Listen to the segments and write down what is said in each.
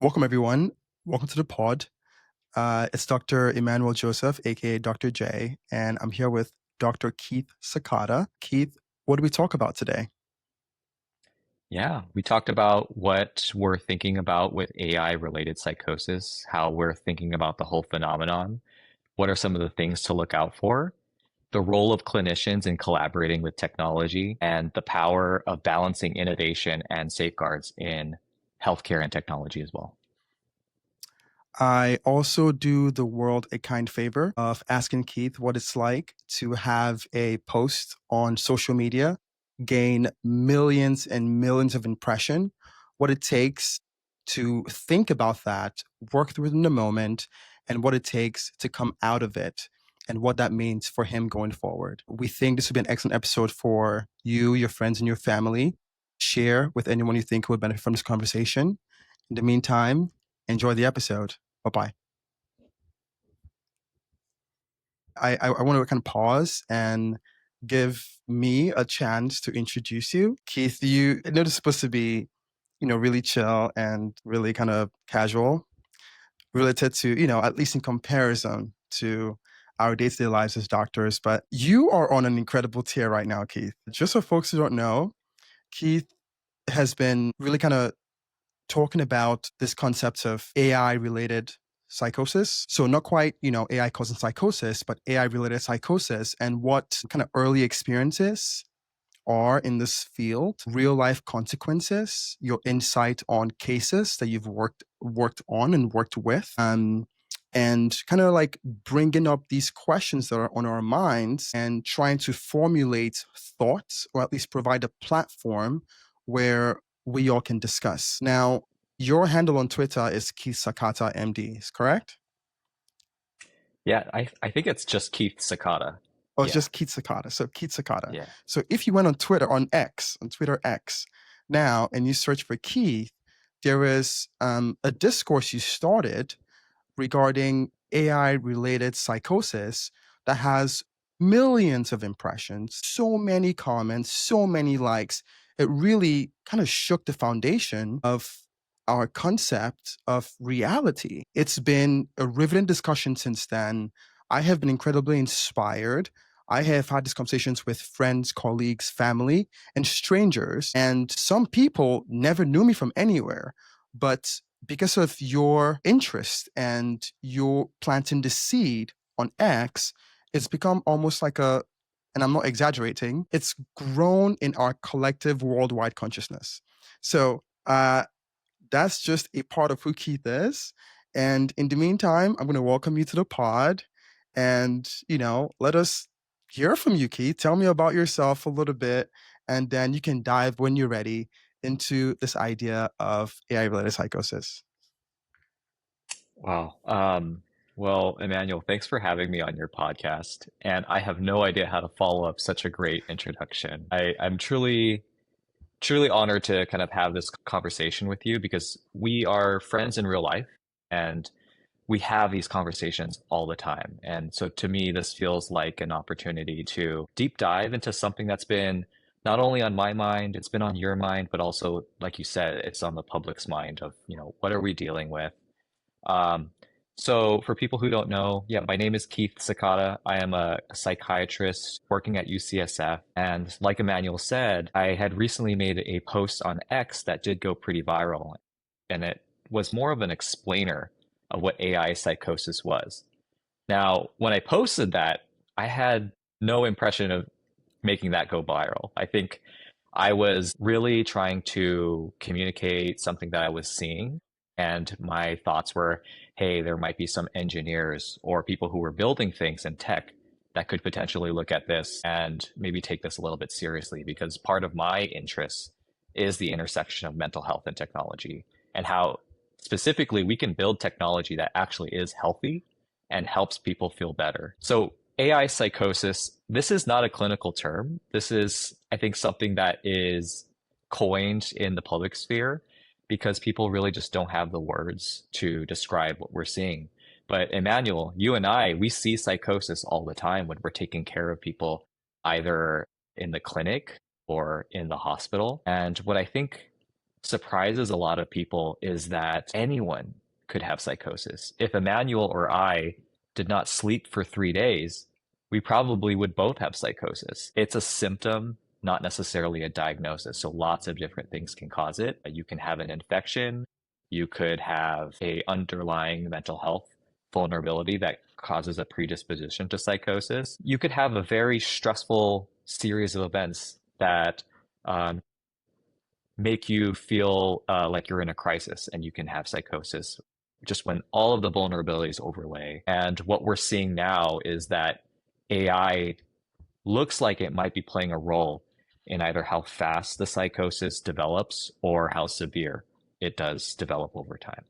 Welcome, everyone. Welcome to the pod. It's Dr. Emmanuel Joseph, aka Dr. J, and I'm here with Dr. Keith Sakata. Keith, what do we talk about today? Yeah, we talked about what we're thinking about with AI related psychosis, how we're thinking about the whole phenomenon, what are some of the things to look out for, the role of clinicians in collaborating with technology, and the power of balancing innovation and safeguards in healthcare and technology as well. I also do the world a kind favor of asking Keith what it's like to have a post on social media gain millions and millions of impression, what it takes to think about that, work through it in the moment, and what it takes to come out of it and what that means for him going forward. We think this would be an excellent episode for you, your friends, and your family. Share with anyone you think would benefit from this conversation. In the meantime, enjoy the episode. Bye bye. I want to kind of pause and give me a chance to introduce you. Keith, I know this is supposed to be, really chill and really kind of casual related to, at least in comparison to our day-to-day lives as doctors, but you are on an incredible tier right now, Keith. Just for folks who don't know, Keith has been really kind of talking about this concept of AI related psychosis. So not quite, AI causing psychosis, but AI related psychosis and what kind of early experiences are in this field, real life consequences, your insight on cases that you've worked on and worked with. And kind of like bringing up these questions that are on our minds and trying to formulate thoughts or at least provide a platform where we all can discuss. Now, your handle on Twitter is Keith Sakata MD, is correct? Yeah, I think it's just Keith Sakata. Oh, it's Yeah, just Keith Sakata. So Keith Sakata. yeah. So if you went on Twitter, on Twitter X now, and you search for Keith, there is a discourse you started regarding AI related psychosis that has millions of impressions, so many comments, so many likes. It really kind of shook the foundation of our concept of reality. It's been a riveting discussion since then. I have been incredibly inspired. I have had these conversations with friends, colleagues, family, and strangers. And some people never knew me from anywhere. But because of your interest and your planting the seed on X, it's become almost like and I'm not exaggerating, it's grown in our collective worldwide consciousness. So that's just a part of who Keith is. And in the meantime, I'm going to welcome you to the pod and, let us hear from you, Keith. Tell me about yourself a little bit, and then you can dive when you're ready into this idea of AI related psychosis. Wow. Well, Emmanuel, thanks for having me on your podcast. And I have no idea how to follow up such a great introduction. I'm truly honored to kind of have this conversation with you because we are friends in real life and we have these conversations all the time. And so to me, this feels like an opportunity to deep dive into something that's been not only on my mind, it's been on your mind, but also, like you said, it's on the public's mind of, what are we dealing with? Um, so for people who don't know, yeah, my name is Keith Sakata. I am a psychiatrist working at UCSF. And like Emmanuel said, I had recently made a post on X that did go pretty viral. And it was more of an explainer of what AI psychosis was. Now, when I posted that, I had no impression of making that go viral. I think I was really trying to communicate something that I was seeing. And my thoughts were, hey, there might be some engineers or people who were building things in tech that could potentially look at this and maybe take this a little bit seriously because part of my interest is the intersection of mental health and technology and how specifically we can build technology that actually is healthy and helps people feel better. So AI psychosis, this is not a clinical term. This is, I think, something that is coined in the public sphere because people really just don't have the words to describe what we're seeing. But Emmanuel, you and I, we see psychosis all the time when we're taking care of people either in the clinic or in the hospital. And what I think surprises a lot of people is that anyone could have psychosis. If Emmanuel or I did not sleep for 3 days, we probably would both have psychosis. It's a symptom, not necessarily a diagnosis. So lots of different things can cause it. You can have an infection. You could have a underlying mental health vulnerability that causes a predisposition to psychosis. You could have a very stressful series of events that um, make you feel like you're in a crisis, and you can have psychosis just when all of the vulnerabilities overlay. And what we're seeing now is that AI looks like it might be playing a role in either how fast the psychosis develops or how severe it does develop over time.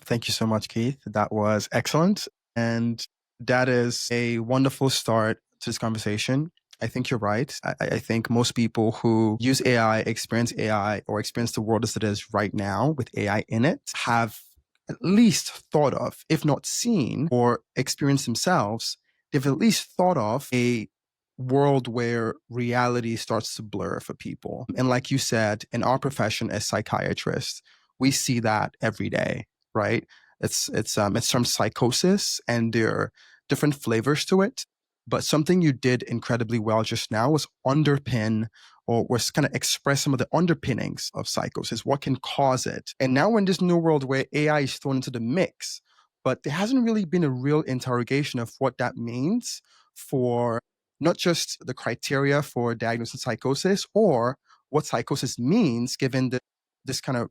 Thank you so much, Keith. That was excellent. And that is a wonderful start to this conversation. I think you're right. I think most people who use AI, experience AI, or experience the world as it is right now with AI in it have at least thought of, if not seen or experienced themselves, they've at least thought of a world where reality starts to blur for people. And like you said, in our profession as psychiatrists, we see that every day, right? It's termed psychosis, and there are different flavors to it. But something you did incredibly well just now was underpin or was kind of express some of the underpinnings of psychosis, what can cause it. And now we're in this new world where AI is thrown into the mix, but there hasn't really been a real interrogation of what that means for not just the criteria for diagnosis psychosis or what psychosis means given this kind of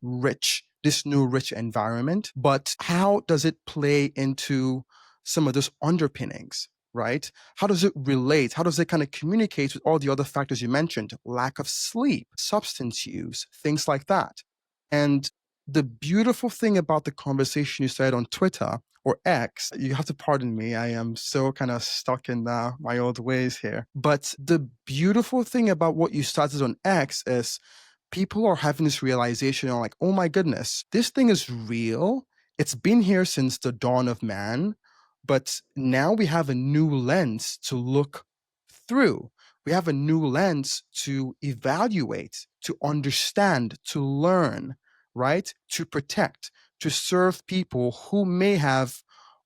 this new rich environment, but how does it play into some of those underpinnings, right? How does it relate? How does it kind of communicate with all the other factors you mentioned? Lack of sleep, substance use, things like that. And the beautiful thing about the conversation you said on Twitter or X, you have to pardon me, I am so kind of stuck in my old ways here. But the beautiful thing about what you started on X is people are having this realization like, oh my goodness, this thing is real. It's been here since the dawn of man, but now we have a new lens to look through. We have a new lens to evaluate, to understand, to learn, right? To protect, to serve people who may have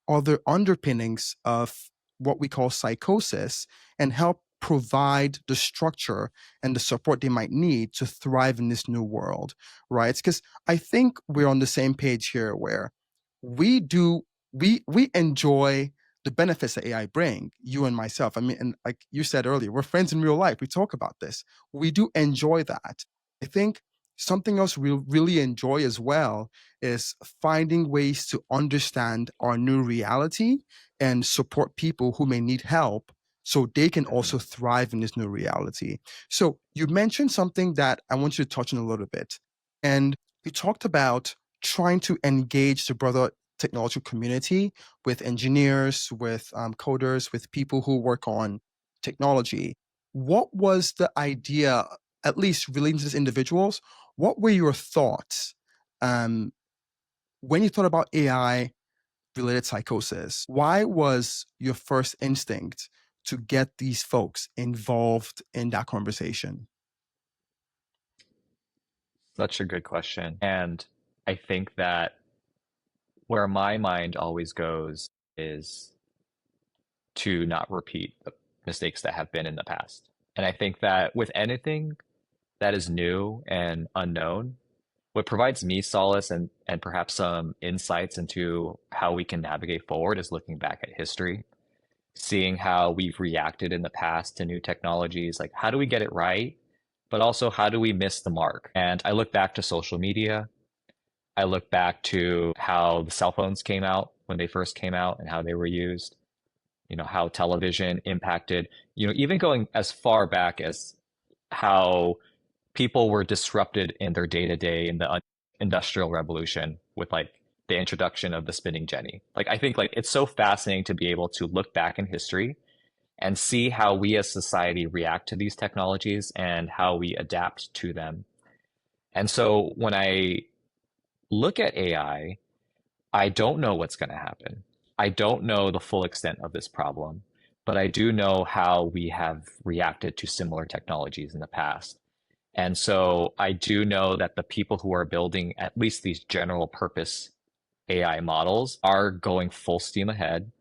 other underpinnings of what we call psychosis and help provide the structure and the support they might need to thrive in this new world, right? Because I think we're on the same page here where we do we enjoy the benefits that AI bring, you and myself. I mean, and like you said earlier, we're friends in real life. We talk about this. We do enjoy that. I think something else we really enjoy as well is finding ways to understand our new reality and support people who may need help so they can Mhm. also thrive in this new reality. So you mentioned something that I want you to touch on a little bit. And you talked about trying to engage the broader technology community with engineers, with coders, with people who work on technology. What was the idea, at least relating to these individuals? What were your thoughts um, when you thought about AI related psychosis? Why was your first instinct to get these folks involved in that conversation? Such a good question. And I think that where my mind always goes is to not repeat the mistakes that have been in the past. And I think that with anything that is new and unknown, what provides me solace and perhaps some insights into how we can navigate forward is looking back at history, seeing how we've reacted in the past to new technologies. Like, how do we get it right? But also, how do we miss the mark? And I look back to social media. I look back to how the cell phones came out when they first came out and how they were used, how television impacted, even going as far back as how people were disrupted in their day to day in the industrial revolution with like the introduction of the spinning jenny. Like, I think like it's so fascinating to be able to look back in history and see how we as society react to these technologies and how we adapt to them. And so when I look at AI, I don't know what's going to happen. I don't know the full extent of this problem, but I do know how we have reacted to similar technologies in the past. And so I do know that the people who are building at least these general purpose AI models are going full steam ahead.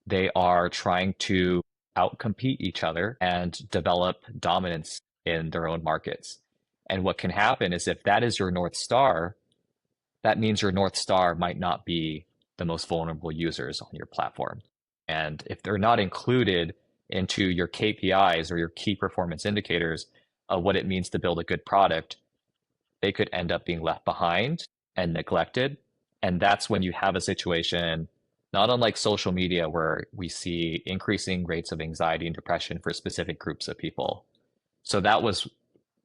They are trying to outcompete each other and develop dominance in their own markets. And what can happen is if that is your North Star, that means your North Star might not be the most vulnerable users on your platform. And if they're not included into your KPIs or your key performance indicators of what it means to build a good product, they could end up being left behind and neglected. And that's when you have a situation, not unlike social media, where we see increasing rates of anxiety and depression for specific groups of people. So that was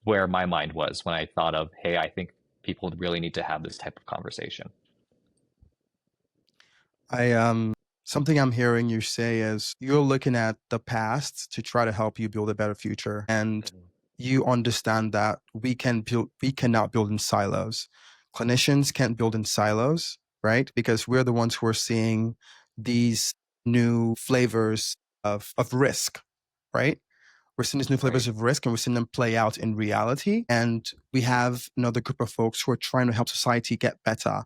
where my mind was when I thought of, hey, I think people really need to have this type of conversation. I something I'm hearing you say is you're looking at the past to try to help you build a better future. And Mhm. you understand that we cannot build in silos. Clinicians can't build in silos, right? Because we're the ones who are seeing these new flavors of risk, right? We're seeing these new Right, flavors of risk and we're seeing them play out in reality. And we have another group of folks who are trying to help society get better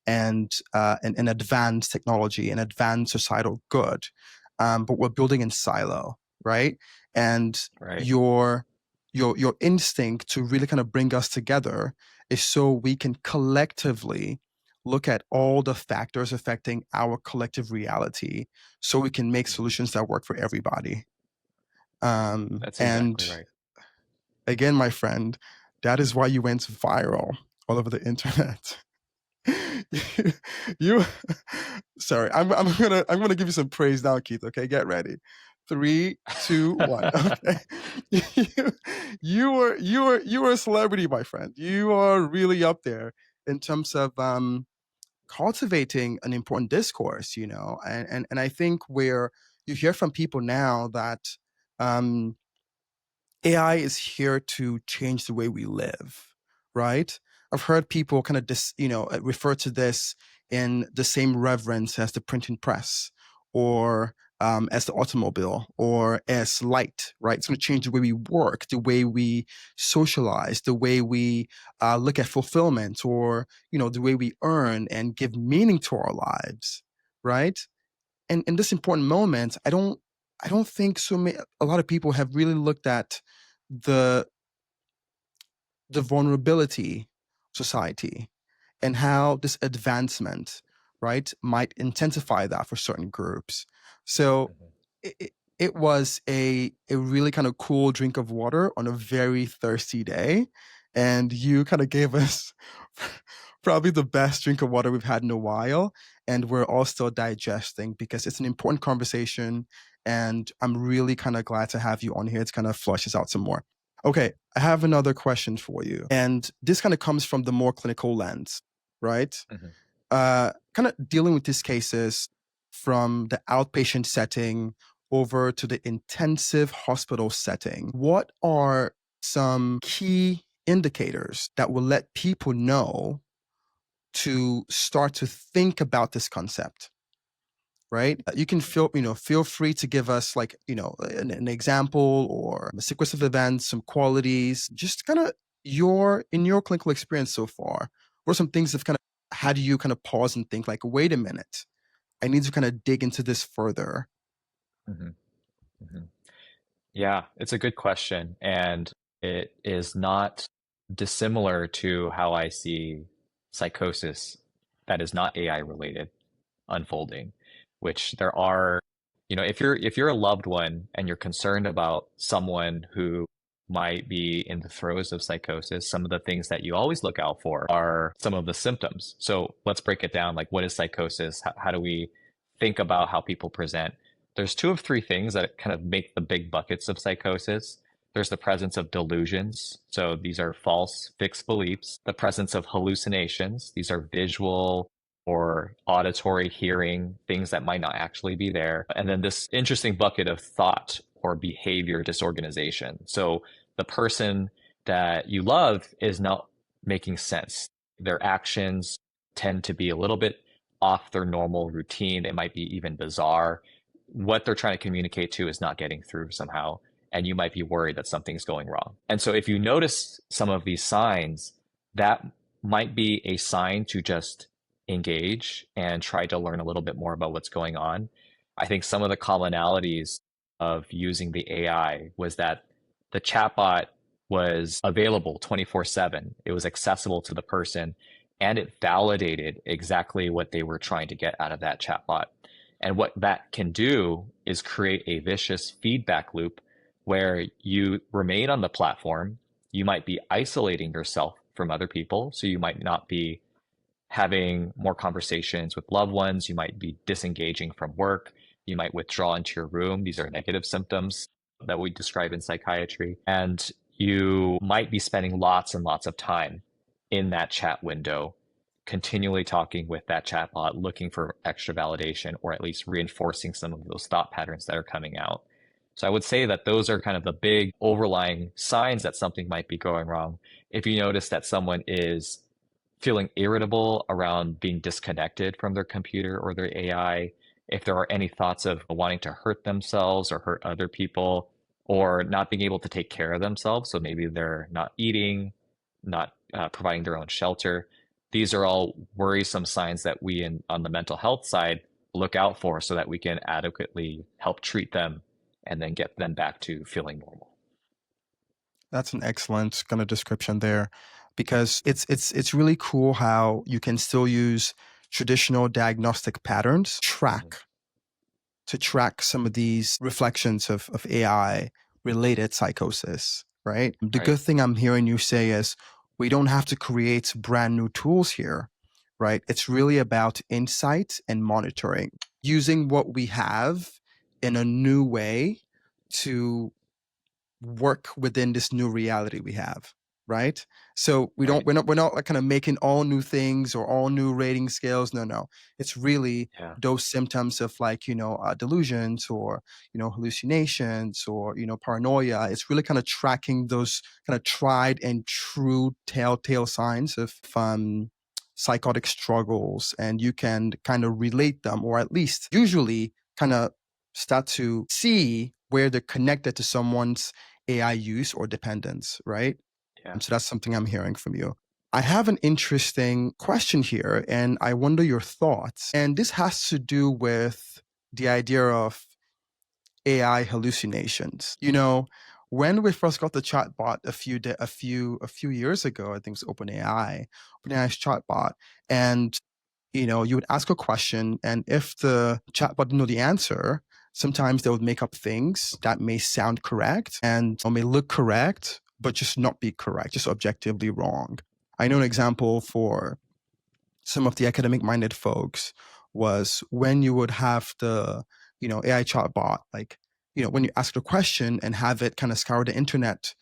and advance technology and advance societal good. But we're building in silo, right? And right. your your instinct to really kind of bring us together is so we can collectively look at all the factors affecting our collective reality so we can make Mhm. solutions that work for everybody. That's exactly And right. again, my friend, that is why you went viral all over the internet. you, you sorry, I'm gonna give you some praise now, Keith. Okay, get ready. Three, two, one. Okay. you, you were a celebrity, my friend. You are really up there in terms of cultivating an important discourse, you know, and I think where you hear from people now that um AI is here to change the way we live, right? I've heard people kind of refer to this in the same reverence as the printing press or as the automobile or as light, right? It's going to change the way we work, the way we socialize, the way we look at fulfillment, or the way we earn and give meaning to our lives, right? And in this important moment, I don't think a lot of people have really looked at the the vulnerability of society and how this advancement, right, might intensify that for certain groups. So Mhm. it was a really kind of cool drink of water on a very thirsty day. And you kind of gave us probably the best drink of water we've had in a while. And we're all still digesting because it's an important conversation. And I'm really kind of glad to have you on here to kind of flush this out some more. Okay, I have another question for you. And this kind of comes from the more clinical lens, right? Mhm. Kind of dealing with these cases from the outpatient setting over to the intensive hospital setting. What are some key indicators that will let people know to start to think about this concept? Right? You can feel free to give us like, an example or a sequence of events, some qualities, just kind of in your clinical experience so far. What are some things that kind of had you kind of pause and think like, wait a minute, I need to kind of dig into this further. Mhm. Mhm. Yeah, it's a good question. And it is not dissimilar to how I see psychosis that is not AI related unfolding, which there are, if you're a loved one and you're concerned about someone who might be in the throes of psychosis, some of the things that you always look out for are some of the symptoms. So let's break it down. Like, what is psychosis? How do we think about how people present? There's two of three things that kind of make the big buckets of psychosis. There's the presence of delusions. So these are false, fixed beliefs. The presence of hallucinations. These are visual or auditory, hearing, things that might not actually be there. And then this interesting bucket of thought or behavior disorganization. So the person that you love is not making sense. Their actions tend to be a little bit off their normal routine. It might be even bizarre. What they're trying to communicate to is not getting through somehow. and you might be worried that something's going wrong. And so if you notice some of these signs, that might be a sign to just engage and try to learn a little bit more about what's going on. I think some of the commonalities of using the AI was that the chatbot was available 24/7. It was accessible to the person and it validated exactly what they were trying to get out of that chatbot. And what that can do is create a vicious feedback loop where you remain on the platform. You might be isolating yourself from other people. So you might not be having more conversations with loved ones. You might be disengaging from work. You might withdraw into your room. These are negative symptoms that we describe in psychiatry. And you might be spending lots and lots of time in that chat window, continually talking with that chatbot, looking for extra validation, or at least reinforcing some of those thought patterns that are coming out. So I would say that those are kind of the big overlying signs that something might be going wrong. If you notice that someone is feeling irritable around being disconnected from their computer or their AI, if there are any thoughts of wanting to hurt themselves or hurt other people, or not being able to take care of themselves. So maybe they're not eating, not providing their own shelter. These are all worrisome signs that we on the mental health side look out for so that we can adequately help treat them and then get them back to feeling normal. That's an excellent kind of description there, because it's really cool how you can still use traditional diagnostic patterns Mhm. to track some of these reflections of AI related psychosis, right? The Right, good thing I'm hearing you say is we don't have to create brand new tools here, right? It's really about insight and monitoring, using what we have in a new way to work within this new reality we have, right? So right. we're not like kind of making all new things or all new rating scales. No. It's really Yeah, those symptoms of like, delusions or, hallucinations or, paranoia. It's really kind of tracking those kind of tried and true telltale signs of psychotic struggles, and you can kind of relate them, or at least usually kind of start to see where they're connected to someone's AI use or dependence, right? yeah, So that's something I'm hearing from you. I have an interesting question here, and I wonder your thoughts. And this has to do with the idea of AI hallucinations. When we first got the chatbot a few years ago, I think it was OpenAI's chatbot, and you would ask a question, and if the chatbot didn't know the answer, sometimes they would make up things that may sound correct and or may look correct, but just not be correct, just objectively wrong. I know an example for some of the academic minded folks was when you would have the AI chatbot, like when you ask a question and have it kind of scour the internet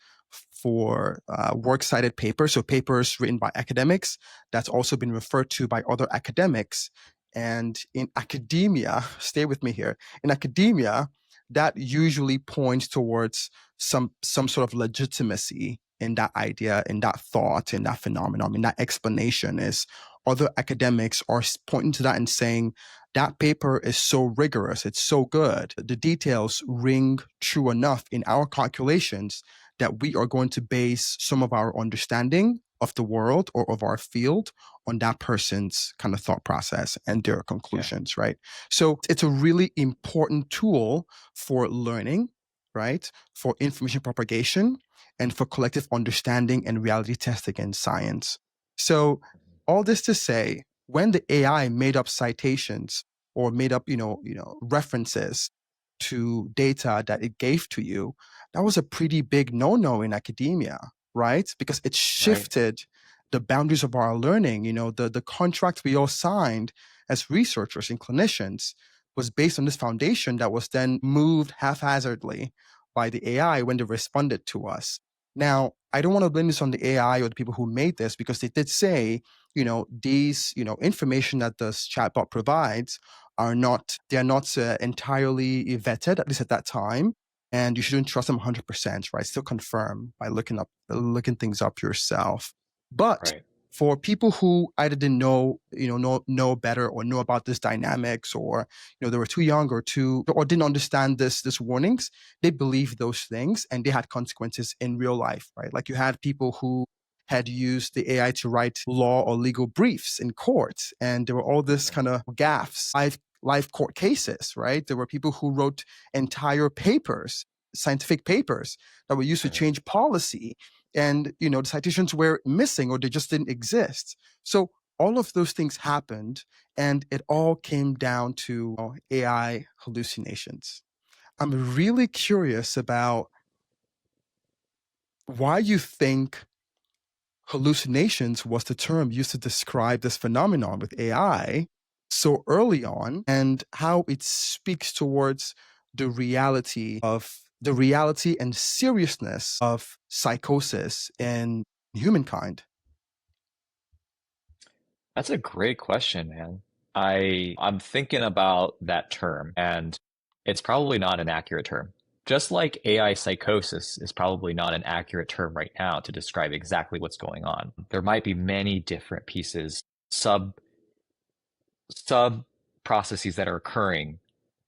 for works cited papers, so papers written by academics that's also been referred to by other academics. And in academia, stay with me here, in academia, that usually points towards some sort of legitimacy in that idea, in that thought, in that phenomenon, in that explanation. Is other academics are pointing to that and saying that paper is so rigorous, it's so good, the details ring true enough in our calculations that we are going to base some of our understanding of the world or of our field on that person's kind of thought process and their yeah, conclusions, right? So it's a really important tool for learning, right? For information propagation and for collective understanding and reality testing in science. So all this to say, when the AI made up citations or made up, references to data that it gave to you, that was a pretty big no-no in academia, right? Because it right, shifted the boundaries of our learning. The contract we all signed as researchers and clinicians was based on this foundation that was then moved haphazardly by the AI when they responded to us. Now, I don't want to blame this on the AI or the people who made this, because they did say, these, information that this chatbot provides they're not entirely vetted, at least at that time. And you shouldn't trust them 100%, right? Still confirm by looking things up yourself. But right. for people who either didn't know, know better or know about this dynamics, or they were too young or too or didn't understand this warnings, they believed those things and they had consequences in real life, right? Like you had people who had used the AI to write law or legal briefs in court, and there were all this kind of gaffes, live court cases, right? There were people who wrote entire papers, scientific papers, that were used to Mhm. change policy, and the citations were missing or they just didn't exist. So all of those things happened, and it all came down to AI hallucinations. I'm really curious about why you think hallucinations was the term used to describe this phenomenon with AI so early on, and how it speaks towards the reality and seriousness of psychosis in humankind. That's a great question, man. I'm thinking about that term, and it's probably not an accurate term. Just like AI psychosis is probably not an accurate term right now to describe exactly what's going on. There might be many different pieces, sub processes that are occurring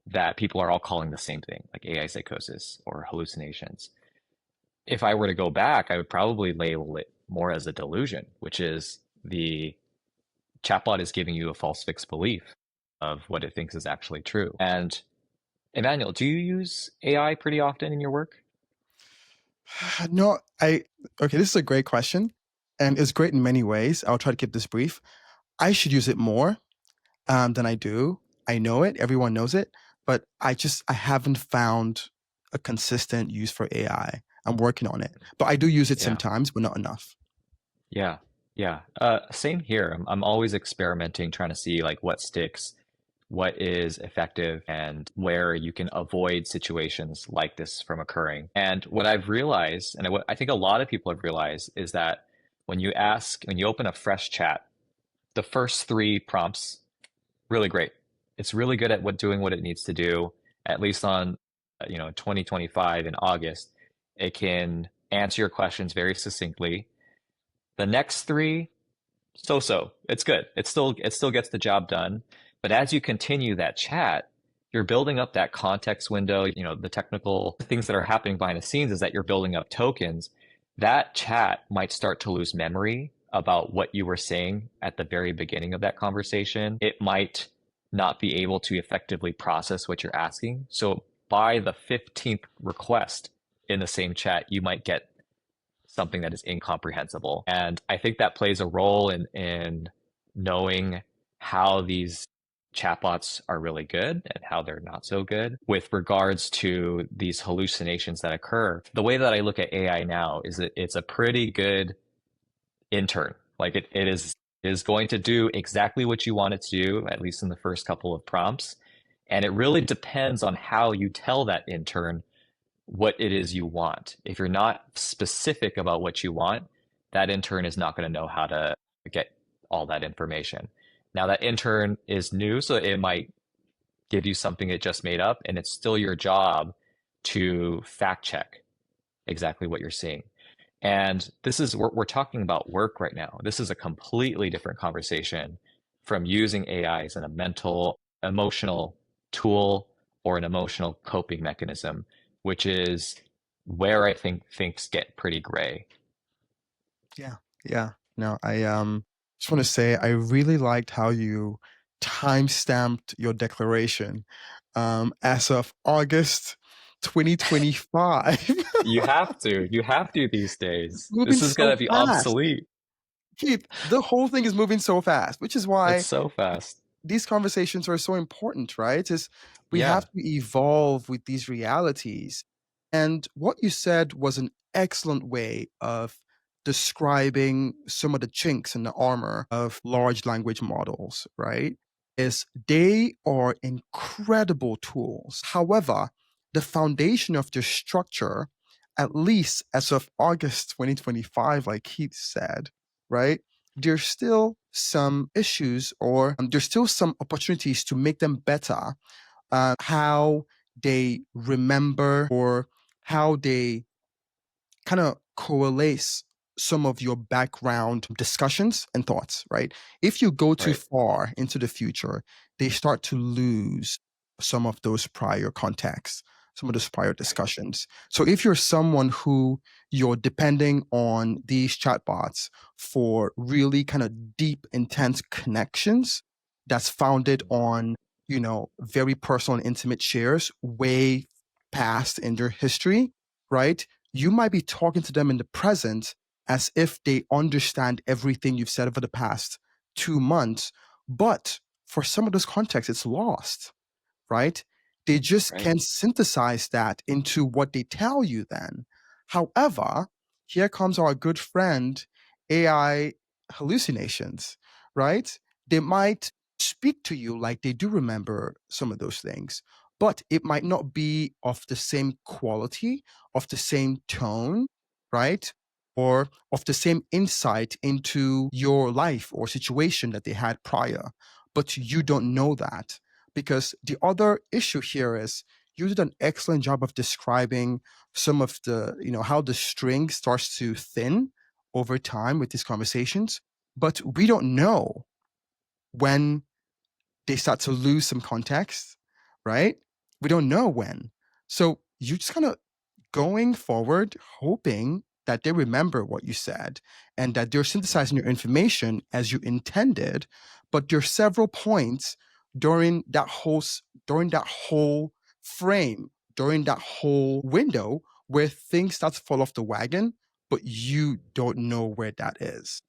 that people are all calling the same thing, like AI psychosis or hallucinations. If I were to go back, I would probably label it more as a delusion, which is the chatbot is giving you a false fixed belief of what it thinks is actually true. And Emmanuel, do you use AI pretty often in your work? No, okay, this is a great question, and it's great in many ways. I'll try to keep this brief. I should use it more than I do. I know it, everyone knows it, but I haven't found a consistent use for AI. I'm working on it, but I do use it Yeah, sometimes, but not enough. yeah, yeah. Same here. I'm always experimenting, trying to see like what sticks, what is effective, and where you can avoid situations like this from occurring. And what I've realized, and what I think a lot of people have realized, is that when you open a fresh chat, the first three prompts really great. It's really good at doing what it needs to do. At least on 2025 in August, it can answer your questions very succinctly. The next three, so. It's good. It still gets the job done. But as you continue that chat, you're building up that context window. The technical things that are happening behind the scenes is that you're building up tokens. That chat might start to lose memory about what you were saying at the very beginning of that conversation. It might not be able to effectively process what you're asking. So by the 15th request in the same chat, you might get something that is incomprehensible. And I think that plays a role in knowing how these chatbots are really good and how they're not so good with regards to these hallucinations that occur. The way that I look at AI now is that it's a pretty good intern. Like it is going to do exactly what you want it to do, at least in the first couple of prompts. And it really depends on how you tell that intern what it is you want. If you're not specific about what you want, that intern is not going to know how to get all that information. Now, that intern is new, so it might give you something it just made up, and it's still your job to fact check exactly what you're seeing. And we're talking about work right now. This is a completely different conversation from using AI as a mental, emotional tool or an emotional coping mechanism, which is where I think things get pretty gray. Yeah. Yeah. No, I just want to say I really liked how you time-stamped your declaration as of August 2025. You have to these days. Moving This is so gonna be fast. obsolete. Keith, the whole thing is moving so fast, which is It's why so fast. these conversations are so important, right? Is we have Yeah. to evolve with these realities. And what you said was an excellent way of describing some of the chinks in the armor of large language models, right? Is they are incredible tools. However, the foundation of their structure, at least as of August 2025, like Keith said, right? There's still some issues, or there's still some opportunities to make them better. How they remember, or how they kind of coalesce some of your background discussions and thoughts, right? If you go too Right. far into the future, they start to lose some of those prior contexts, some of those prior Right. discussions. So if you're someone who you're depending on these chatbots for really kind of deep, intense connections that's founded on, very personal and intimate shares way past in their history, right? You might be talking to them in the present as if they understand everything you've said over the past 2 months. But for some of those contexts, it's lost, right? They just Right. can synthesize that into what they tell you then. However, here comes our good friend AI hallucinations, right? They might speak to you like they do remember some of those things, but it might not be of the same quality, of the same tone, right? Or of the same insight into your life or situation that they had prior. But you don't know that, because the other issue here is you did an excellent job of describing some of the, how the string starts to thin over time with these conversations, but we don't know when they start to lose some context, right? We don't know when. So you just kind of going forward, hoping that they remember what you said and that they're synthesizing your information as you intended. But there are several points during that whole frame, during that whole window where things start to fall off the wagon, but you don't know where that is.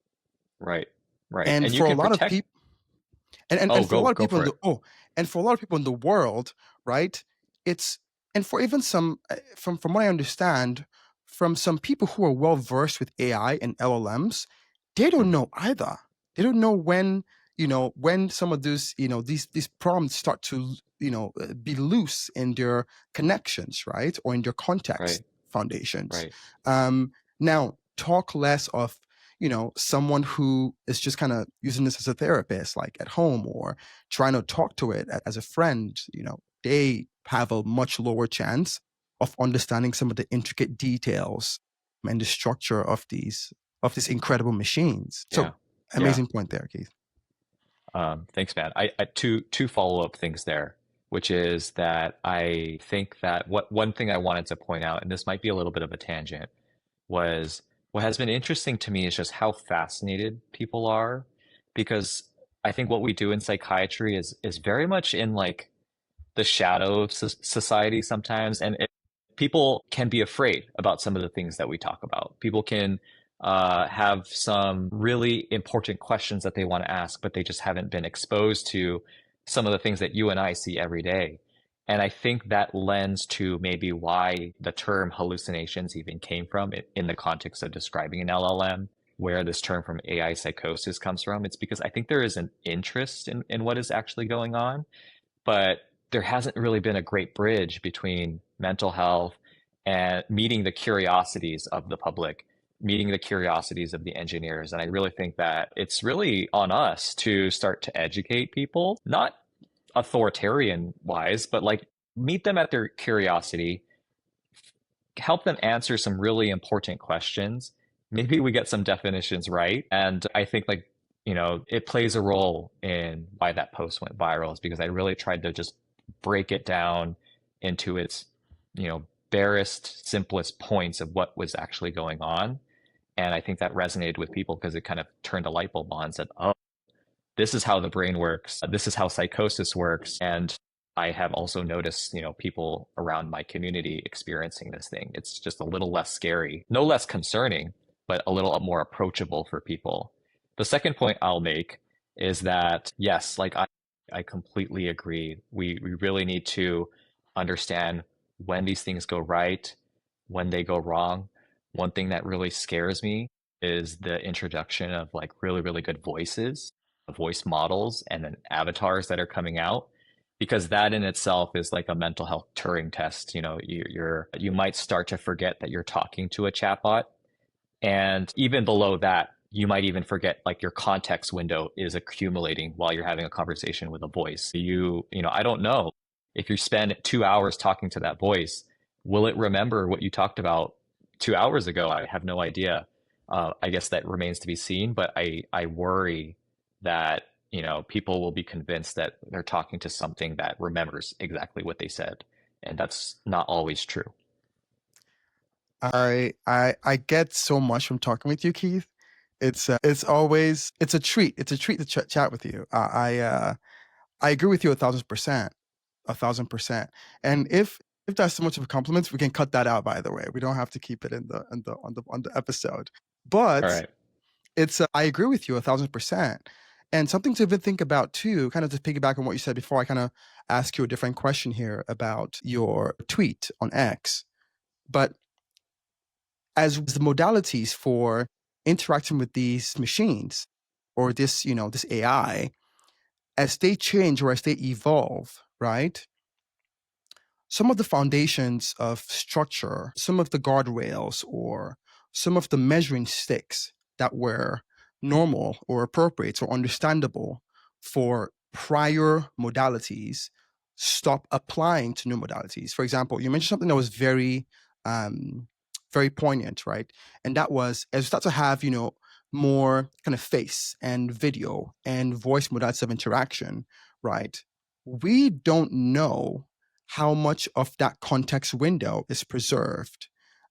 Right. Right. And And you for a can lot of protect. people, and Oh, for a lot of go people for in it. the and for a lot of people in the world, right? It's and for even some from what I understand, from some people who are well versed with AI and LLMs, they don't Mhm. know either. They don't know when some of those these prompts start to be loose in their connections, right, or in their context Right. foundations. Right. Now talk less of someone who is just kind of using this as a therapist, like at home, or trying to talk to it as a friend. They have a much lower chance of understanding some of the intricate details and the structure of these incredible machines. Yeah. So Yeah. amazing point there, Keith. Thanks, man. I two follow-up things there, which is that I think that one thing I wanted to point out, and this might be a little bit of a tangent, was what has been interesting to me is just how fascinated people are, because I think what we do in psychiatry is very much in like the shadow of society sometimes, and people can be afraid about some of the things that we talk about. People can have some really important questions that they want to ask, but they just haven't been exposed to some of the things that you and I see every day. And I think that lends to maybe why the term hallucinations even came from in the context of describing an LLM, where this term from AI psychosis comes from. It's because I think there is an interest in what is actually going on, but there hasn't really been a great bridge between mental health and meeting the curiosities of the public, meeting the curiosities of the engineers. And I really think that it's really on us to start to educate people, not authoritarian wise, but like meet them at their curiosity, help them answer some really important questions. Maybe we get some definitions right. And I think like, it plays a role in why that post went viral is because I really tried to just break it down into its, barest, simplest points of what was actually going on. And I think that resonated with people because it kind of turned a light bulb on and said, oh, this is how the brain works. This is how psychosis works. And I have also noticed, people around my community experiencing this thing. It's just a little less scary, no less concerning, but a little more approachable for people. The second point I'll make is that, yes, like I completely agree. We really need to understand when these things go right, when they go wrong. One thing that really scares me is the introduction of like really, really good voice models and then avatars that are coming out, because that in itself is like a mental health Turing test. You might start to forget that you're talking to a chatbot, and even below that, you might even forget like your context window is accumulating while you're having a conversation with a voice. I don't know if you spend 2 hours talking to that voice, will it remember what you talked about 2 hours ago? I have no idea. I guess that remains to be seen, but I worry that, people will be convinced that they're talking to something that remembers exactly what they said, and that's not always true. I get so much from talking with you, Keith. It's always it's a treat. It's a treat to chat with you. I agree with you 1,000%, 1,000%. And if that's so much of a compliment, we can cut that out. By the way, we don't have to keep it in the on the episode. All But right. it's I agree with you 1,000%. And something to even think about too, kind of to piggyback on what you said before, I kind of ask you a different question here about your tweet on X. But as the modalities for interacting with these machines or this AI, as they change or as they evolve, right? Some of the foundations of structure, some of the guardrails, or some of the measuring sticks that were normal or appropriate or understandable for prior modalities stop applying to new modalities. For example, you mentioned something that was um, very poignant, right? And that was as we start to have, more kind of face and video and voice modalities of interaction, right? We don't know how much of that context window is preserved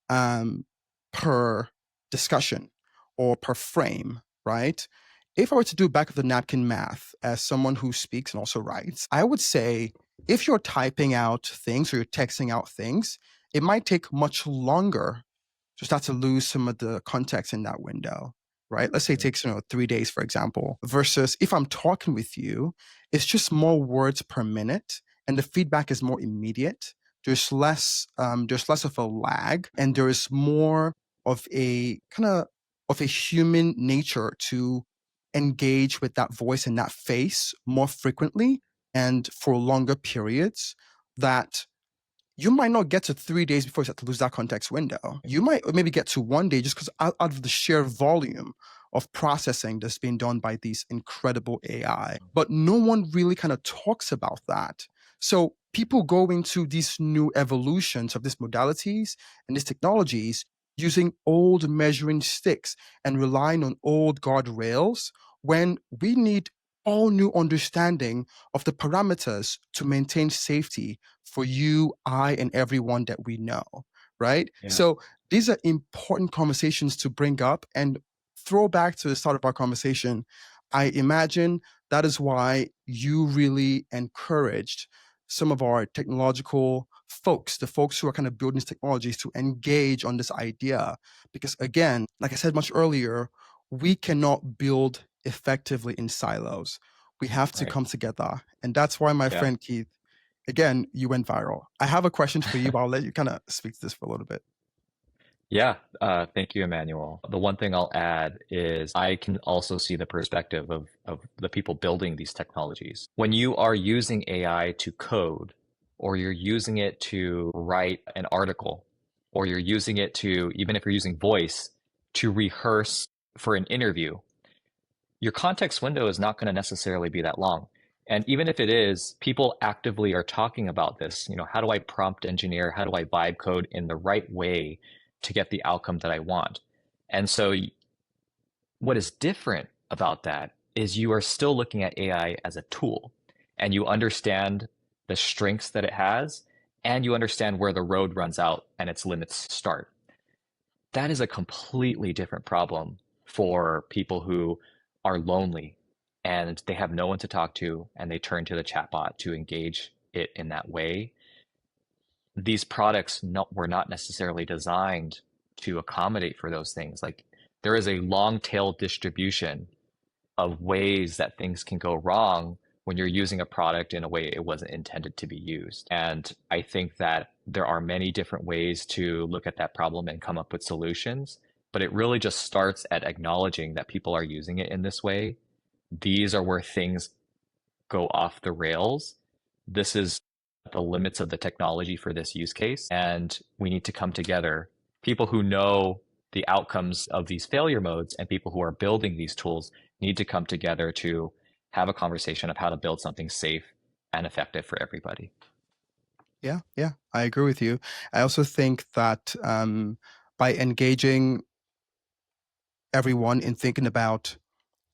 um, per discussion or per frame, right? If I were to do back of the napkin math as someone who speaks and also writes, I would say if you're typing out things or you're texting out things, it might take much longer to start to lose some of the context in that window, right? Let's say it Mhm. takes 3 days, for example, versus if I'm talking with you, it's just more words per minute, and the feedback is more immediate. There's less of a lag, and there is more of a kind of a human nature to engage with that voice and that face more frequently and for longer periods that you might not get to 3 days before you start to lose that context window. You might maybe get to 1 day just because out of the sheer volume of processing that's being done by these incredible AI. But no one really kind of talks about that. So people go into these new evolutions of these modalities and these technologies using old measuring sticks and relying on old guardrails when we need all new understanding of the parameters to maintain safety for you, I, and everyone that we know, right? Yeah. So these are important conversations to bring up and throw back to the start of our conversation. I imagine that is why you really encouraged some of our technological folks, the folks who are kind of building these technologies, to engage on this idea. Because again, like I said much earlier, we cannot build effectively in silos. We have to Right. come together. And that's why, my Yeah. friend Keith, again, you went viral. I have a question for you, but I'll let you kind of speak to this for a little bit. Yeah, thank you, Emmanuel. The one thing I'll add is I can also see the perspective of the people building these technologies. When you are using AI to code, or you're using it to write an article, or you're using it to, even if you're using voice, to rehearse for an interview, your context window is not going to necessarily be that long. And even if it is, people actively are talking about this. How do I prompt engineer? How do I vibe code in the right way to get the outcome that I want? And so, what is different about that is you are still looking at AI as a tool, and you understand the strengths that it has, and you understand where the road runs out and its limits start. That is a completely different problem for people who are lonely and they have no one to talk to and they turn to the chatbot to engage it in that way. These products were not necessarily designed to accommodate for those things. Like, there is a long tail distribution of ways that things can go wrong when you're using a product in a way it wasn't intended to be used. And I think that there are many different ways to look at that problem and come up with solutions, but it really just starts at acknowledging that people are using it in this way. These are where things go off the rails. This is the limits of the technology for this use case. And we need to come together, people who know the outcomes of these failure modes and people who are building these tools need to come together to have a conversation of how to build something safe and effective for everybody. Yeah, yeah, I agree with you. I also think that by engaging everyone in thinking about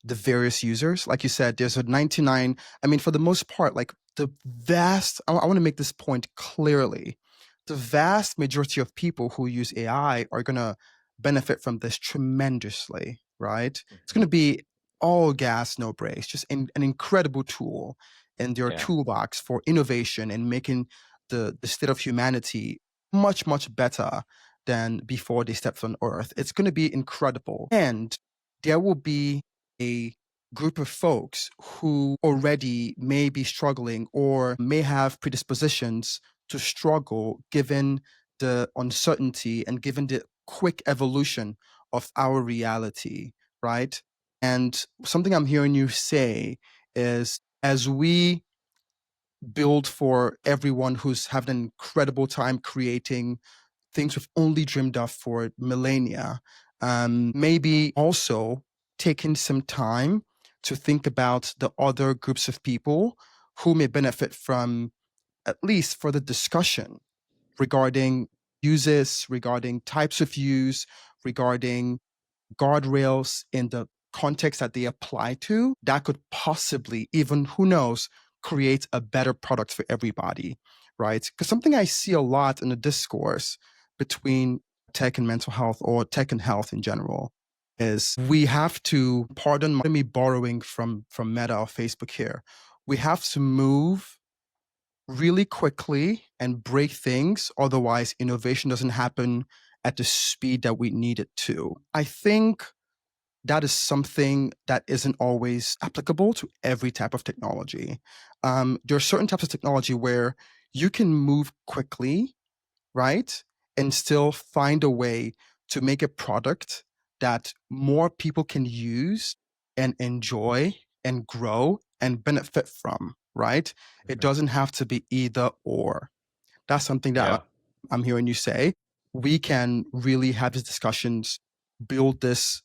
the various users. Like you said, there's a 99. I mean, for the most part, like the vast, I want to make this point clearly. The vast majority of people who use AI are going to benefit from this tremendously, right? It's going Mhm. to be all gas, no brakes, just an incredible tool in their Yeah. toolbox for innovation and making the state of humanity much, much better than before they stepped on Earth. It's going to be incredible. And there will be a group of folks who already may be struggling or may have predispositions to struggle given the uncertainty and given the quick evolution of our reality, right? And something I'm hearing you say is as we build for everyone who's having an incredible time creating things we've only dreamed of for millennia. Maybe also taking some time to think about the other groups of people who may benefit from at least further discussion regarding uses, regarding types of use, regarding guardrails in the context that they apply to, that could possibly, even who knows, create a better product for everybody, right? Because something I see a lot in the discourse between tech and mental health or tech and health in general is we have to, pardon me borrowing from Meta or Facebook here, we have to move really quickly and break things. Otherwise, innovation doesn't happen at the speed that we need it to. I think that is something that isn't always applicable to every type of technology. There are certain types of technology where you can move quickly, right? And still find a way to make a product that more people can use and enjoy and grow and benefit from, right? It Mhm. doesn't have to be either or. That's something that Yeah. I'm hearing you say. We can really have these discussions, build this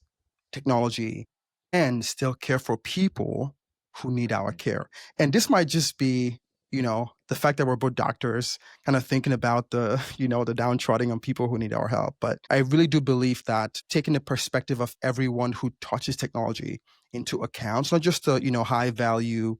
technology, and still care for people who need our Mhm. care. And this might just be, the fact that we're both doctors, kind of thinking about the, the downtrodden and people who need our help. But I really do believe that taking the perspective of everyone who touches technology into account, not just the, high value,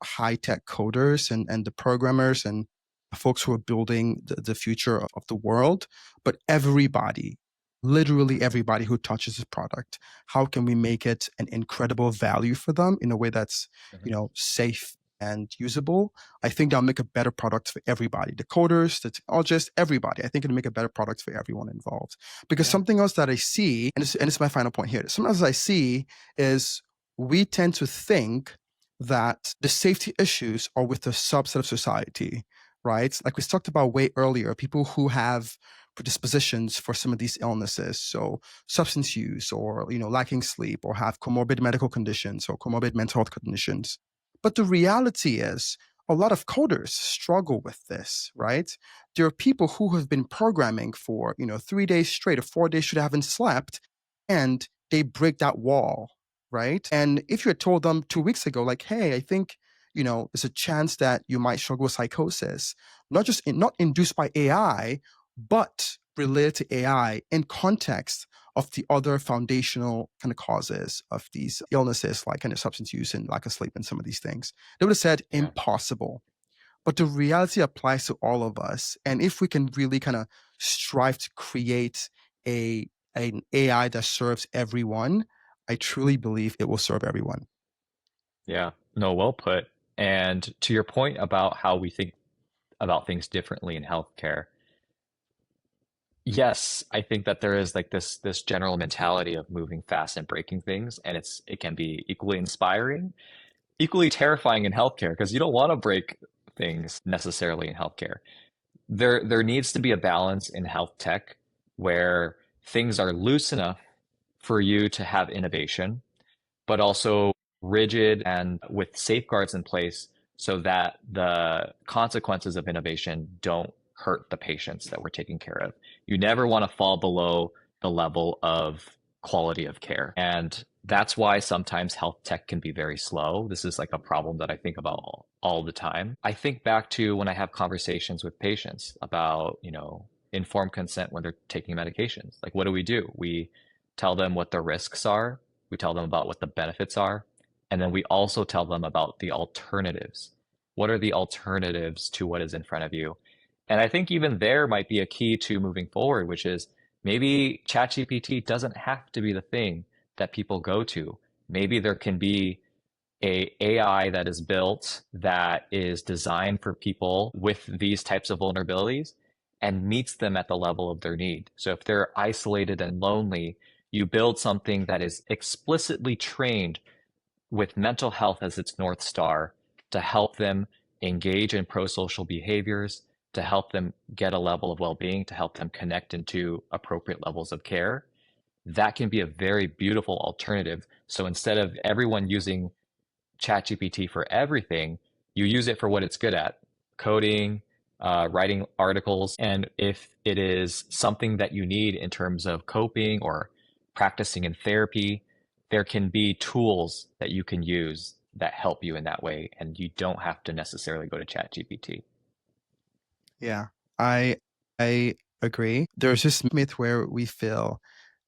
high tech coders and the programmers and folks who are building the future of the world, but everybody, literally Mhm. everybody who touches this product. How can we make it an incredible value for them in a way that's, Mhm. safe and usable? I think that'll make a better product for everybody, the coders, the technologists, everybody. I think it'll make a better product for everyone involved. Because Yeah. something else that I see, and this is my final point here, something else I see is we tend to think that the safety issues are with a subset of society, right? Like we talked about way earlier, people who have predispositions for some of these illnesses. So substance use or, lacking sleep or have comorbid medical conditions or comorbid mental health conditions. But the reality is a lot of coders struggle with this, right? There are people who have been programming for, 3 days straight or 4 days straight, haven't slept, and they break that wall, right? And if you had told them 2 weeks ago, like, hey, I think, there's a chance that you might struggle with psychosis, not induced by AI, but related to AI in context of the other foundational kind of causes of these illnesses, like kind of substance use and lack of sleep and some of these things. They would have said Yeah. impossible. But the reality applies to all of us. And if we can really kind of strive to create a an AI that serves everyone, I truly believe it will serve everyone. Yeah. No, well put. And to your point about how we think about things differently in healthcare, yes, I think that there is like this general mentality of moving fast and breaking things, and it can be equally inspiring, equally terrifying in healthcare because you don't want to break things necessarily in healthcare. There needs to be a balance in health tech where things are loose enough for you to have innovation, but also rigid and with safeguards in place so that the consequences of innovation don't hurt the patients that we're taking care of. You never want to fall below the level of quality of care. And that's why sometimes health tech can be very slow. This is like a problem that I think about all the time. I think back to when I have conversations with patients about, informed consent when they're taking medications. Like, what do? We tell them what the risks are, we tell them about what the benefits are, and then we also tell them about the alternatives. What are the alternatives to what is in front of you? And I think even there might be a key to moving forward, which is maybe ChatGPT doesn't have to be the thing that people go to. Maybe there can be a AI that is built that is designed for people with these types of vulnerabilities and meets them at the level of their need. So if they're isolated and lonely, you build something that is explicitly trained with mental health as its North Star to help them engage in pro-social behaviors, to help them get a level of well-being, to help them connect into appropriate levels of care. That can be a very beautiful alternative. So instead of everyone using ChatGPT for everything, you use it for what it's good at, coding, writing articles. And if it is something that you need in terms of coping or practicing in therapy, there can be tools that you can use that help you in that way. And you don't have to necessarily go to ChatGPT. Yeah, I I agree. There's this myth where we feel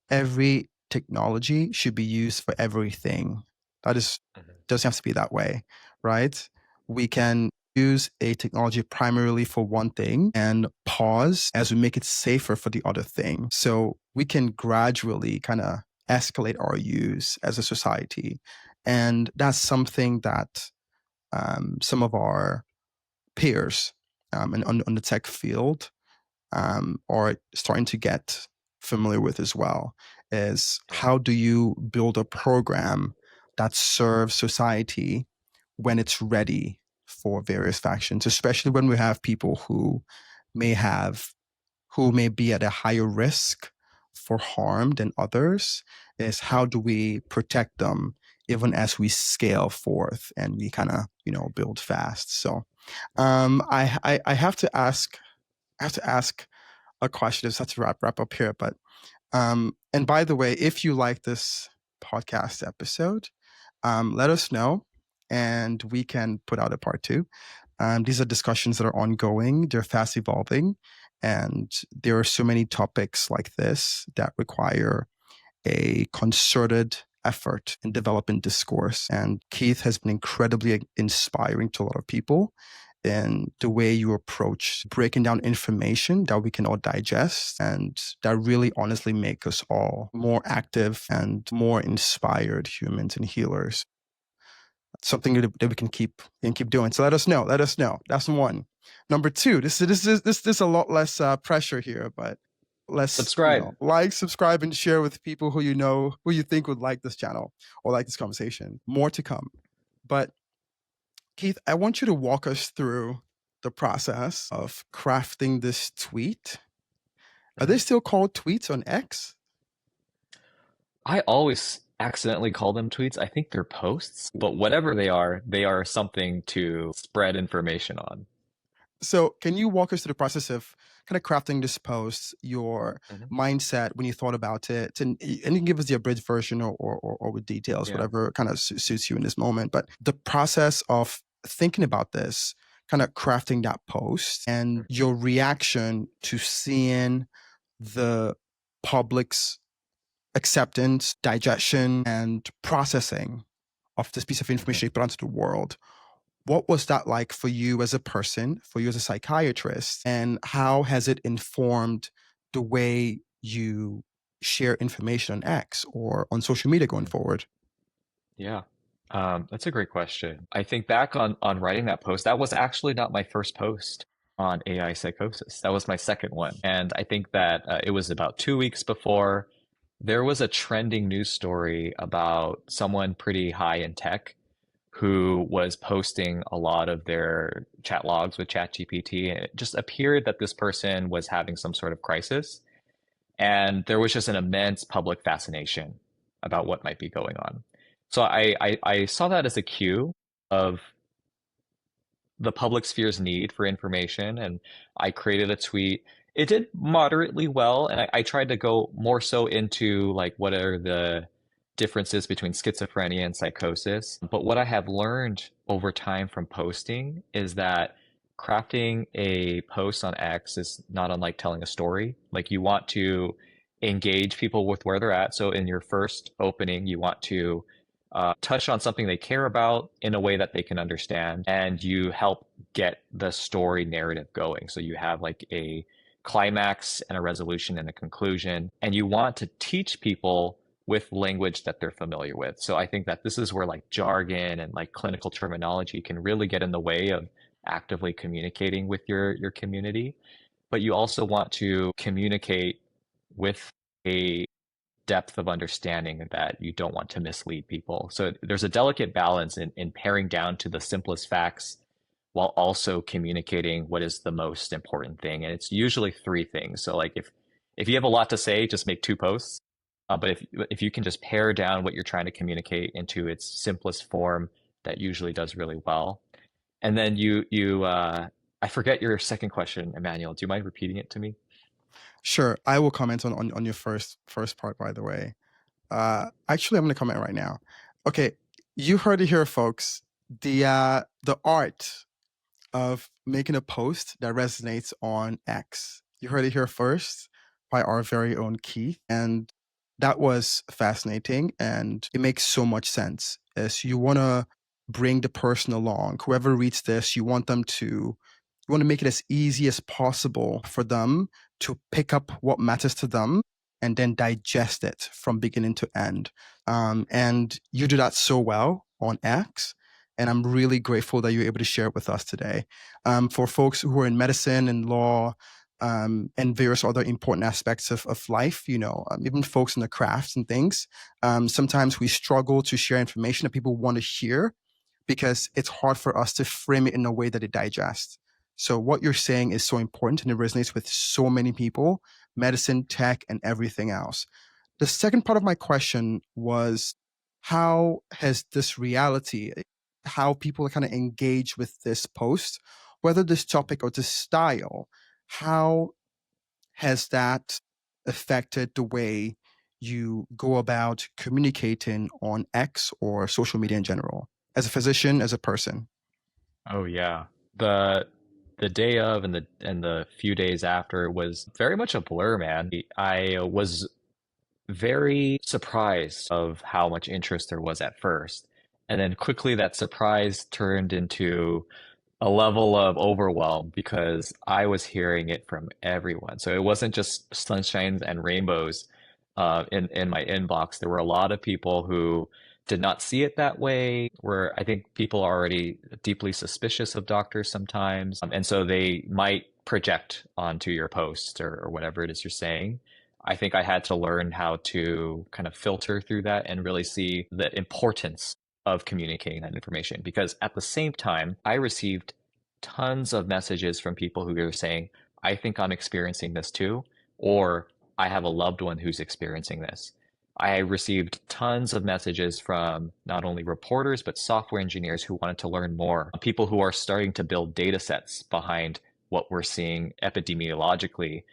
every technology should be used for everything. That is Mhm. doesn't have to be that way, right? We can use a technology primarily for one thing and pause as we make it safer for the other thing. So we can gradually kind of escalate our use as a society. And that's something that some of our peers on the tech field are starting to get familiar with as well is Yeah. how do you build a program that serves society when it's ready for various factions, especially when we have people who may be at a higher risk for harm than others, is how do we protect them even as we scale forth and we kind of build fast. So I have to ask a question. Just have to wrap up here. But and by the way, if you like this podcast episode, let us know, and we can put out a part two. These are discussions that are ongoing. They're fast evolving, and there are so many topics like this that require a concerted effort in developing discourse. And Keith has been incredibly inspiring to a lot of people in the way you approach breaking down information that we can all digest and that really honestly make us all more active and more inspired humans and healers. Something that we can keep doing. So let us know. Let us know. That's one. Number two, this is a lot less pressure here, but let's Subscribe. like, subscribe, and share with people who you think would like this channel or like this conversation. More to come. But Keith, I want you to walk us through the process of crafting this tweet. Are they Mhm. still called tweets on X? I always accidentally call them tweets. I think they're posts, but whatever they are something to spread information on. So, can you walk us through the process of kind of crafting this post, your Mhm. mindset when you thought about it, and you can give us the abridged version or with details, Yeah. whatever kind of suits you in this moment. But the process of thinking about this, kind of crafting that post, and your reaction to seeing the public's acceptance, digestion, and processing of this piece of Mhm. information you put onto the world. What was that like for you as a person, for you as a psychiatrist, and how has it informed the way you share information on X or on social media going Mhm. forward? Yeah. That's a great question. I think back on writing that post, that was actually not my first post on AI psychosis. That was my second one. And I think that it was about 2 weeks before there was a trending news story about someone pretty high in tech who was posting a lot of their chat logs with ChatGPT. And it just appeared that this person was having some sort of crisis. And there was just an immense public fascination about what might be going on. So I saw that as a cue of the public sphere's need for information, and I created a tweet. It did moderately well, and I tried to go more so into like what are the differences between schizophrenia and psychosis. But what I have learned over time from posting is that crafting a post on X is not unlike telling a story. Like you want to engage people with where they're at. So in your first opening, you want to touch on something they care about in a way that they can understand, and you help get the story narrative going. So you have like a climax and a resolution and a conclusion, and you want to teach people with language that they're familiar with. So I think that this is where like jargon and like clinical terminology can really get in the way of actively communicating with your community. But you also want to communicate with a depth of understanding that you don't want to mislead people. So there's a delicate balance in paring down to the simplest facts while also communicating what is the most important thing. And it's usually three things. So like if you have a lot to say, just make two posts. But if you can just pare down what you're trying to communicate into its simplest form, that usually does really well. And then I forget your second question, Emmanuel. Do you mind repeating it to me? Sure, I will comment on your first part, by the way. Actually, I'm going to comment right now. Okay, you heard it here, folks. The art of making a post that resonates on X. You heard it here first by our very own Keith. And that was fascinating. And it makes so much sense. As you want to bring the person along, whoever reads this, you want to make it as easy as possible for them to pick up what matters to them and then digest it from beginning to end. And you do that so well on X. And I'm really grateful that you're able to share it with us today. For folks who are in medicine and law, and various other important aspects of life, even folks in the crafts and things, sometimes we struggle to share information that people want to hear because it's hard for us to frame it in a way that it digests. So what you're saying is so important and it resonates with so many people, medicine, tech, and everything else. The second part of my question was, how has this reality, how people kind of engage with this post, whether this topic or this style, how has that affected the way you go about communicating on X or social media in general, as a physician, as a person? Oh yeah. The the day of and the few days after was very much a blur, man. I was very surprised of how much interest there was at first. And then quickly that surprise turned into a level of overwhelm because I was hearing it from everyone. So it wasn't just sunshines and rainbows in my inbox. There were a lot of people who did not see it that way, where I think people are already deeply suspicious of doctors sometimes. And so they might project onto your post or whatever it is you're saying. I think I had to learn how to kind of filter through that and really see the importance of communicating that information. Because at the same time, I received tons of messages from people who were saying, I think I'm experiencing this too, or I have a loved one who's experiencing this. I received tons of messages from not only reporters, but software engineers who wanted to learn more, people who are starting to build data sets behind what we're seeing epidemiologically.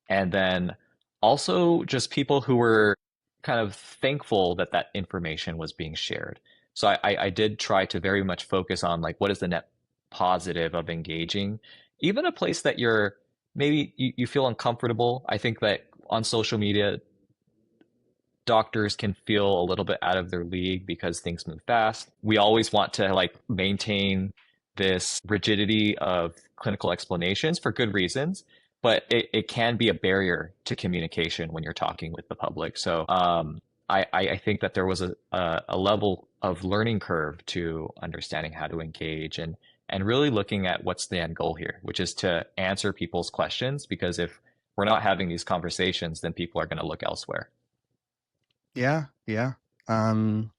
And then also just people who were kind of thankful that that information was being shared. So I did try to very much focus on like what is the net positive of engaging, even a place that you're maybe you feel uncomfortable. I think that on social media, doctors can feel a little bit out of their league because things move fast. We always want to like maintain this rigidity of clinical explanations for good reasons, but it can be a barrier to communication when you're talking with the public. So I think that there was a level of learning curve to understanding how to engage and really looking at what's the end goal here, which is to answer people's questions. Because if we're not having these conversations, then people are going to look elsewhere. Yeah, yeah. Um,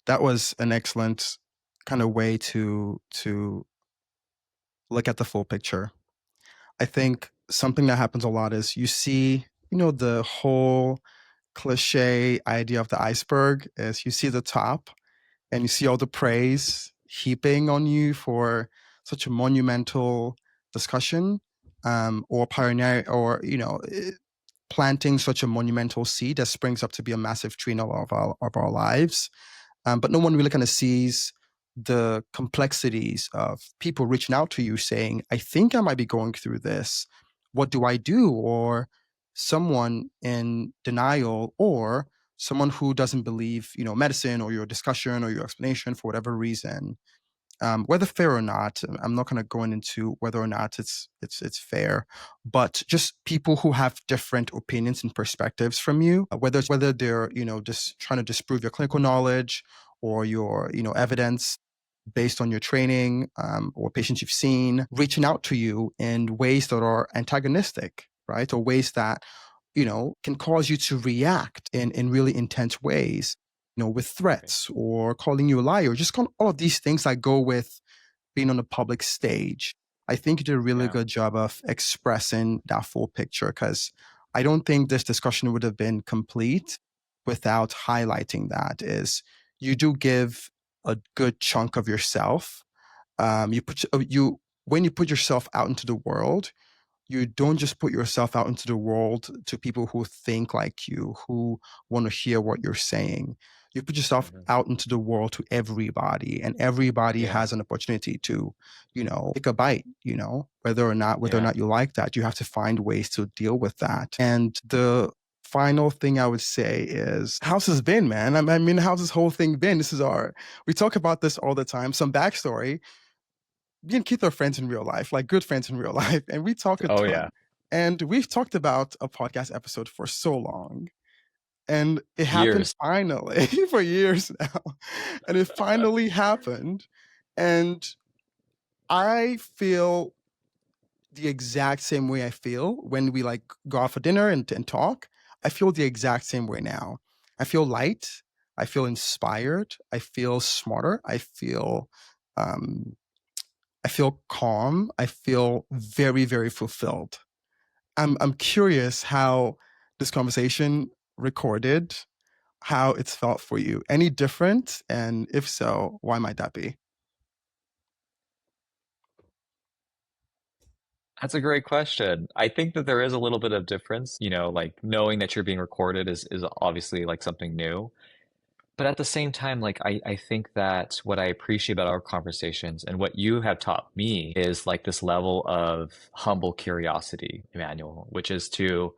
that was an excellent kind of way to look at the full picture. I think something that happens a lot is you see, the whole cliche idea of the iceberg is you see the top and you see all the praise heaping on you for such a monumental discussion, or pioneer, or planting such a monumental seed that springs up to be a massive tree in all of our lives. But no one really kind of sees the complexities of people reaching out to you saying, I think I might be going through this. What do I do? Or someone in denial or someone who doesn't believe, medicine or your discussion or your explanation for whatever reason, whether fair or not. I'm not going to go into whether or not it's fair, but just people who have different opinions and perspectives from you, whether they're just trying to disprove your clinical knowledge or your evidence based on your training, or patients you've seen, reaching out to you in ways that are antagonistic, right, or ways that can cause you to react in really intense ways, with Right. threats or calling you a liar, just all of these things that go with being on a public stage. I think you did a really Yeah. good job of expressing that full picture, because I don't think this discussion would have been complete without highlighting that is you do give a good chunk of yourself. You put you When you put yourself out into the world, you don't just put yourself out into the world to people who think like you, who want to hear what you're saying. You put yourself Hmm. out into the world to everybody, and everybody Yeah. has an opportunity to, take a bite, whether or Yeah. not you like that, you have to find ways to deal with that. And the final thing I would say is how's this been, man? I mean, how's this whole thing been? We talk about this all the time. Some backstory: me and Keith are friends in real life, like good friends in real life, and we talk a Oh yeah. ton. And we've talked about a podcast episode for so long. And it happened Years. finally for years now. And it finally happened. And I feel the exact same way I feel when we like go out for dinner and talk. I feel the exact same way now. I feel light. I feel inspired. I feel smarter. Um, I feel calm. I feel very, very fulfilled. I'm curious how this conversation recorded, how it's felt for you. Any different? And if so, why might that be? That's a great question. I think that there is a little bit of difference, like knowing that you're being recorded is obviously like something new. But at the same time, like I think that what I appreciate about our conversations and what you have taught me is like this level of humble curiosity, Emmanuel, which is to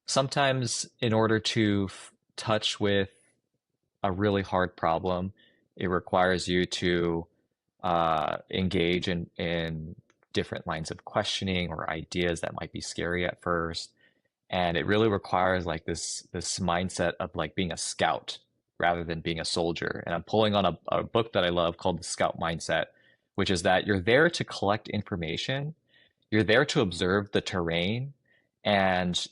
sometimes in order to touch with a really hard problem, it requires you to engage in different lines of questioning or ideas that might be scary at first. And it really requires like this mindset of like being a scout rather than being a soldier. And I'm pulling on a book that I love called The Scout Mindset, which is that you're there to collect information, you're there to observe the terrain, and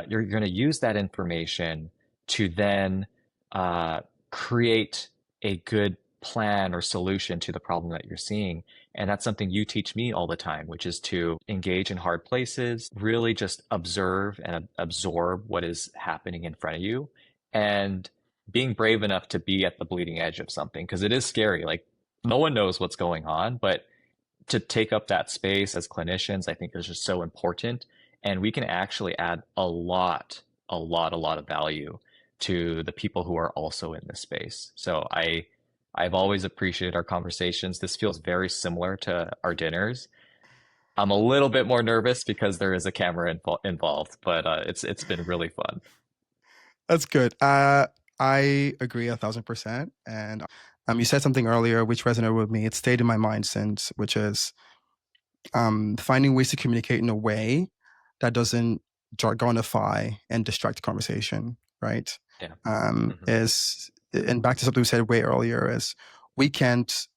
you're going to use that information to then uh, create a good plan or solution to the problem that you're seeing. And that's something you teach me all the time, which is to engage in hard places, really just observe and absorb what is happening in front of you, and being brave enough to be at the bleeding edge of something, because it is scary. Like, no one knows what's going on, but to take up that space as clinicians, I think is just so important. And we can actually add a lot of value to the people who are also in this space. So I've always appreciated our conversations. This feels very similar to our dinners. I'm a little bit more nervous because there is a camera involved, but it's been really fun. That's good. I agree 1,000%. And you said something earlier which resonated with me. It stayed in my mind since, which is finding ways to communicate in a way that doesn't jargonify and distract the conversation, right? Yeah. Hmm. Is And back to something we said way earlier is we can't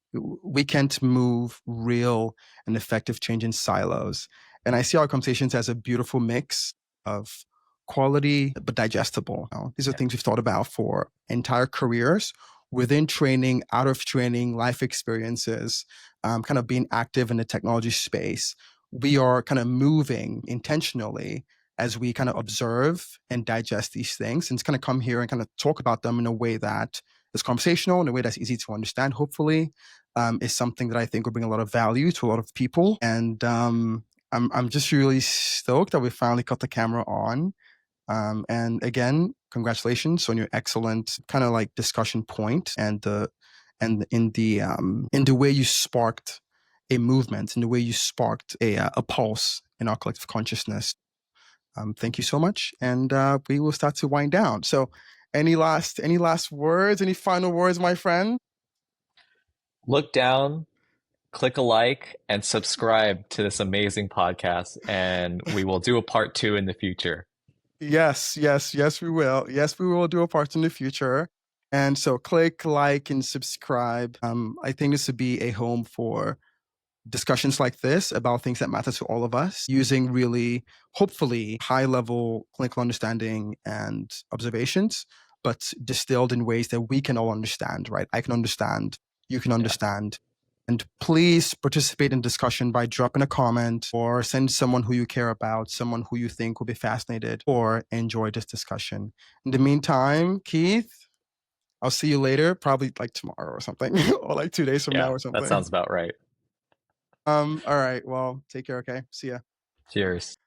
we can't move real and effective change in silos. And I see our conversations as a beautiful mix of quality but digestible. These are Yeah. things we've thought about for entire careers, within training, out of training, life experiences, kind of being active in the technology space. We are kind of moving intentionally as we kind of observe and digest these things, and kind of come here and kind of talk about them in a way that is conversational, in a way that's easy to understand, hopefully, is something that I think will bring a lot of value to a lot of people. And I'm just really stoked that we finally got the camera on. And again, congratulations on your excellent kind of like discussion point, and in the way you sparked a movement, in the way you sparked a pulse in our collective consciousness. Thank you so much, and we will start to wind down. So, any last words? Any final words, my friend? Look down, click a like, and subscribe to this amazing podcast, and we will do a part two in the future. Yes, yes, yes, we will. Yes, we will do a part in the future. And so click like and subscribe. I think this would be a home for discussions like this about things that matter to all of us using really, hopefully, high level clinical understanding and observations, but distilled in ways that we can all understand, right? I can understand, you can Yeah. understand. And please participate in discussion by dropping a comment or send someone who you care about, someone who you think will be fascinated or enjoy this discussion. In the meantime, Keith, I'll see you later, probably like tomorrow or something, or like 2 days from now Yeah, or that something. sounds about right. All right. Well, take care. Okay. See ya. Cheers.